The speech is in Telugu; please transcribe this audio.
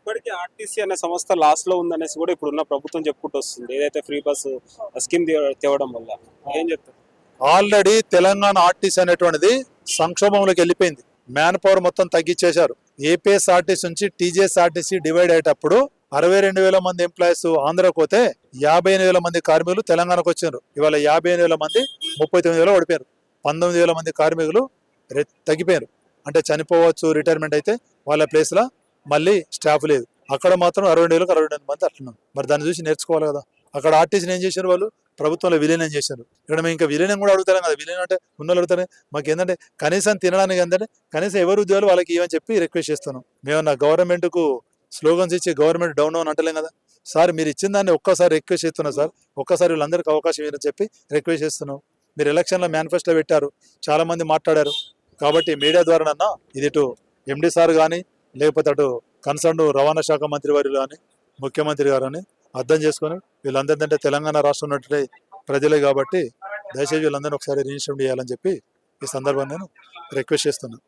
ఇప్పటికీ ఆర్టీసీ అనే సంస్థ లాస్ లో ఉందనేసి కూడా ఇప్పుడున్న ప్రభుత్వం చెప్పుకుంటూ వస్తుంది, ఏదైతే ఫ్రీ బస్ స్కీమ్ తేవడం వల్ల. ఏం చెప్తారు? ఆల్రెడీ తెలంగాణ ఆర్టీసీ అనేటువంటిది సంక్షోభంలోకి వెళ్ళిపోయింది. మ్యాన్ పవర్ మొత్తం తగ్గించేశారు. ఏపీఎస్ఆర్టీసీ నుంచి టీజీఎస్ఆర్టీసీ డివైడ్ అయ్యేటప్పుడు 62,000 మంది ఎంప్లాయీస్ ఆంధ్రాకు పోతే 58,000 మంది కార్మికులు తెలంగాణకు వచ్చారు. ఇవాళ 58,000 మంది 39,000 పడిపోయారు. 19,000 మంది కార్మికులు తగ్గిపోయారు. అంటే చనిపోవచ్చు, రిటైర్మెంట్ అయితే వాళ్ళ ప్లేస్ లో మళ్ళీ స్టాఫ్ లేదు. అక్కడ మాత్రం 62,000 మంది అట్లున్నారు. మరి దాన్ని చూసి నేర్చుకోవాలి కదా. అక్కడ ఆర్టీసీని ఏం చేశారు, వాళ్ళు ప్రభుత్వంలో విలీనం చేశారు. ఇక్కడ మేము ఇంకా విలీనం కూడా అడుగుతాం కదా. విలీనం అంటే ఉన్న అడుగుతారే, మాకు ఏంటంటే కనీసం తినడానికి ఏంటంటే కనీసం ఎవరు ఉద్యోగాలు వాళ్ళకి ఇవ్వని చెప్పి రిక్వెస్ట్ చేస్తున్నాం. మేము నా గవర్నమెంట్ కు స్లోగన్స్ ఇచ్చి గవర్నమెంట్ డౌన్ అని అంటలేం కదా సార్. మీరు ఇచ్చిన దాన్ని ఒక్కసారి రిక్వెస్ట్ చేస్తున్నాం సార్, ఒక్కసారి వీళ్ళందరికీ అవకాశం ఇవ్వని చెప్పి రిక్వెస్ట్ చేస్తున్నాం. మీరు ఎలక్షన్లో మేనిఫెస్టో పెట్టారు, చాలా మంది మాట్లాడారు. కాబట్టి మీడియా ద్వారానన్నా ఇది ఇటు ఎండి సార్ కానీ లేకపోతే అటు కన్సర్న్ రవాణా శాఖ మంత్రి వారు కానీ ముఖ్యమంత్రి గారు అని అర్థం చేసుకొని వీళ్ళందరికంటే తెలంగాణ రాష్ట్రం ఉన్నట్లే ప్రజలే కాబట్టి దయచేసి వీళ్ళందరినీ ఒకసారి రిజిస్టర్ చేయాలని చెప్పి ఈ సందర్భంగా నేను రిక్వెస్ట్ చేస్తున్నాను.